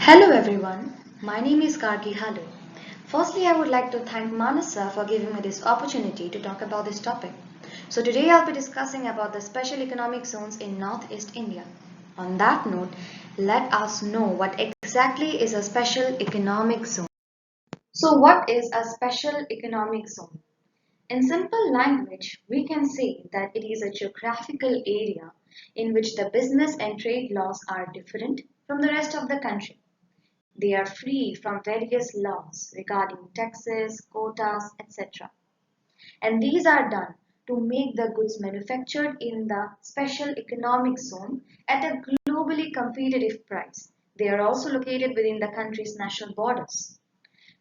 Hello everyone, my name is Gargi Haloi. Firstly, I would like to thank Manasa for giving me this opportunity to talk about this topic. So today I'll be discussing about the special economic zones in Northeast India. On that note, let us know what exactly is a special economic zone. So what is a special economic zone? In simple language, we can say that it is a geographical area in which the business and trade laws are different from the rest of the country. They are free from various laws regarding taxes, quotas, etc. And these are done to make the goods manufactured in the special economic zone at a globally competitive price. They are also located within the country's national borders.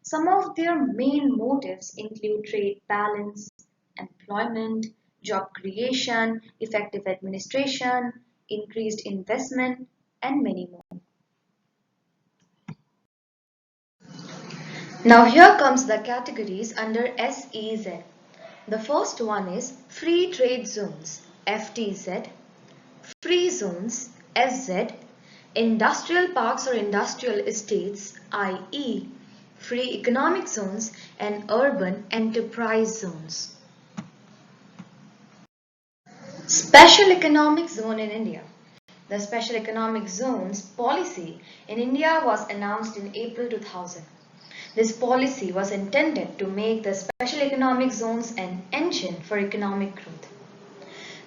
Some of their main motives include trade balance, employment, job creation, effective administration, increased investment, and many more. Now here comes the categories under SEZ. The first one is Free Trade Zones, FTZ, Free Zones, SZ, Industrial Parks or Industrial Estates, IE, Free Economic Zones, and Urban Enterprise Zones. Special Economic Zone in India. The Special Economic Zones policy in India was announced in April 2000. This policy was intended to make the Special Economic Zones an engine for economic growth.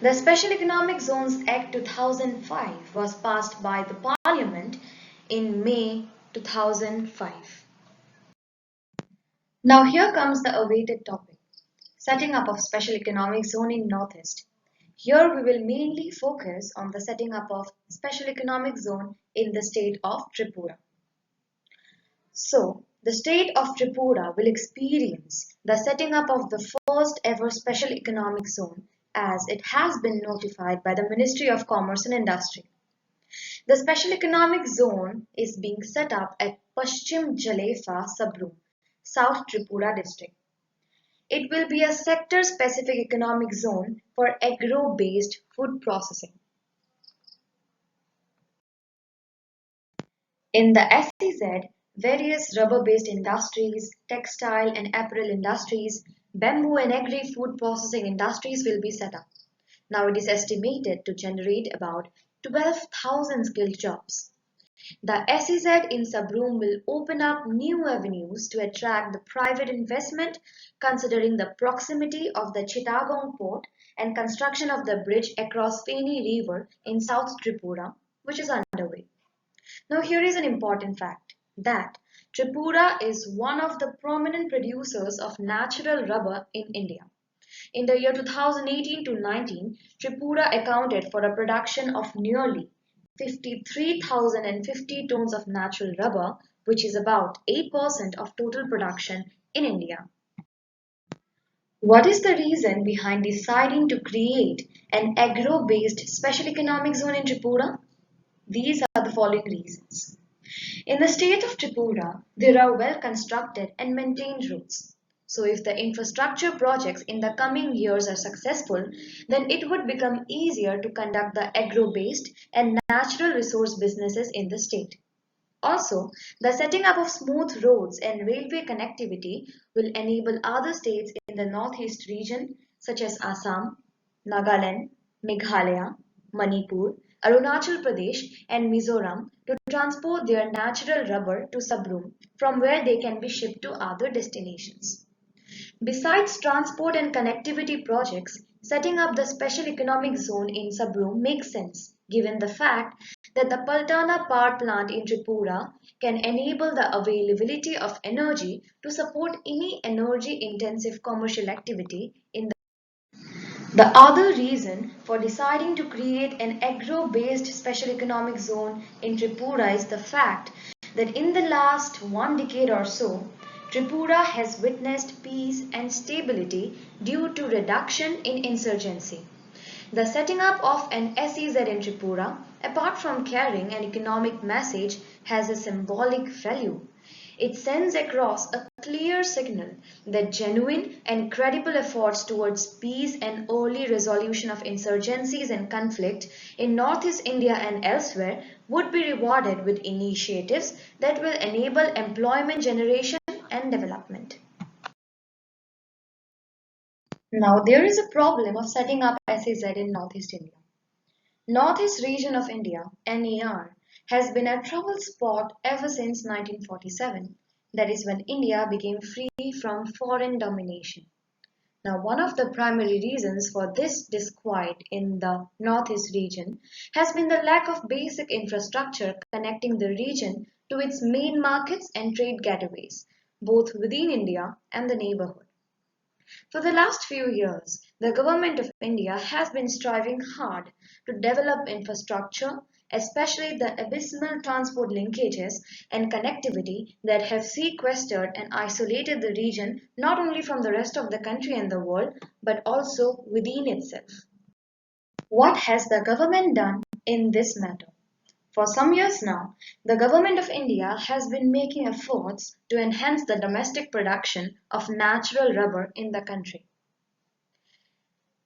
The Special Economic Zones Act 2005 was passed by the Parliament in May 2005. Now here comes the awaited topic, setting up of Special Economic Zone in Northeast. Here we will mainly focus on the setting up of Special Economic Zone in the state of Tripura. So, the state of Tripura will experience the setting up of the first ever Special Economic Zone as it has been notified by the Ministry of Commerce and Industry. The Special Economic Zone is being set up at Paschim Jalefa Sabroom, South Tripura district. It will be a sector-specific economic zone for agro-based food processing. In the SEZ, various rubber-based industries, textile and apparel industries, bamboo and agri-food processing industries will be set up. Now it is estimated to generate about 12,000 skilled jobs. The SEZ in Sabroom will open up new avenues to attract the private investment considering the proximity of the Chittagong port and construction of the bridge across Feni River in South Tripura, which is underway. Now here is an important fact that Tripura is one of the prominent producers of natural rubber in India. In the year 2018 to 19, Tripura accounted for a production of nearly 53,050 tons of natural rubber, which is about 8% of total production in India. What is the reason behind deciding to create an agro-based special economic zone in Tripura? These are the following reasons. In the state of Tripura, there are well constructed and maintained roads. So if the infrastructure projects in the coming years are successful, then it would become easier to conduct the agro-based and natural resource businesses in the state. Also, the setting up of smooth roads and railway connectivity will enable other states in the northeast region such as Assam, Nagaland, Meghalaya, Manipur, Arunachal Pradesh and Mizoram to transport their natural rubber to Sabroom from where they can be shipped to other destinations. Besides transport and connectivity projects, setting up the special economic zone in Sabroom makes sense given the fact that the Paltana power plant in Tripura can enable the availability of energy to support any energy intensive commercial activity in the other reason for deciding to create an agro-based special economic zone in Tripura is the fact that in the last 1 decade or so, Tripura has witnessed peace and stability due to reduction in insurgency. The setting up of an SEZ in Tripura, apart from carrying an economic message, has a symbolic value. It sends across a clear signal that genuine and credible efforts towards peace and early resolution of insurgencies and conflict in Northeast India and elsewhere would be rewarded with initiatives that will enable employment generation and development. Now, there is a problem of setting up SEZ in Northeast India. Northeast region of India (NER) has been a trouble spot ever since 1947, that is when India became free from foreign domination. Now, one of the primary reasons for this disquiet in the Northeast region has been the lack of basic infrastructure connecting the region to its main markets and trade gateways, both within India and the neighborhood. For the last few years, the Government of India has been striving hard to develop infrastructure, especially the abysmal transport linkages and connectivity that have sequestered and isolated the region not only from the rest of the country and the world, but also within itself. What has the government done in this matter? For some years now, the Government of India has been making efforts to enhance the domestic production of natural rubber in the country.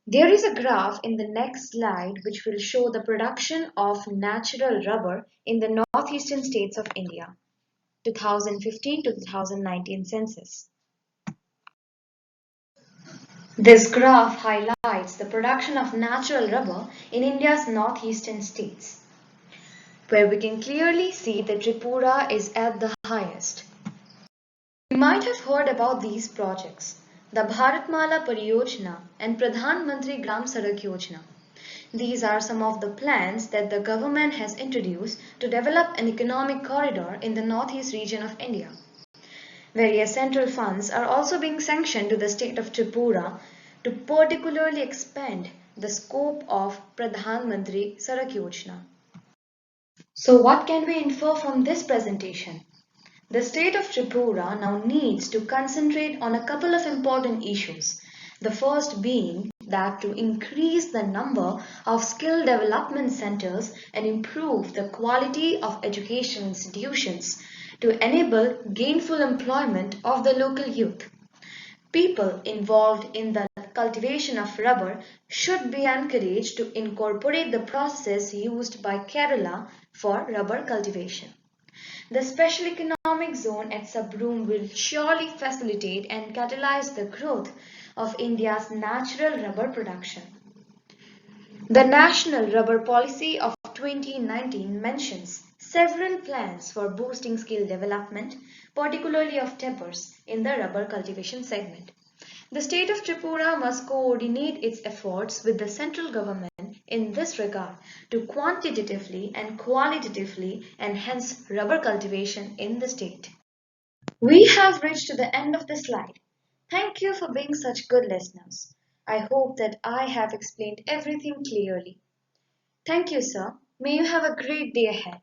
There is a graph in the next slide which will show the production of natural rubber in the northeastern states of India, 2015 to 2019 census. This graph highlights the production of natural rubber in India's northeastern states, where we can clearly see that Tripura is at the highest. You might have heard about these projects, the Bharatmala Pariyojana and Pradhan Mantri Gram Sadak Yojana. These are some of the plans that the government has introduced to develop an economic corridor in the northeast region of India. Various central funds are also being sanctioned to the state of Tripura to particularly expand the scope of Pradhan Mantri Sadak Yojana. So what can we infer from this presentation? The state of Tripura now needs to concentrate on a couple of important issues. The first being that to increase the number of skill development centers and improve the quality of education institutions to enable gainful employment of the local youth. People involved in the cultivation of rubber should be encouraged to incorporate the process used by Kerala for rubber cultivation. The Special Economic Zone at Sabroom will surely facilitate and catalyze the growth of India's natural rubber production. The National Rubber Policy of 2019 mentions several plans for boosting skill development, particularly of tappers, in the rubber cultivation segment. The state of Tripura must coordinate its efforts with the central government in this regard to quantitatively and qualitatively enhance rubber cultivation in the state. We have reached to the end of the slide. Thank you for being such good listeners. I hope that I have explained everything clearly. Thank you, sir. May you have a great day ahead.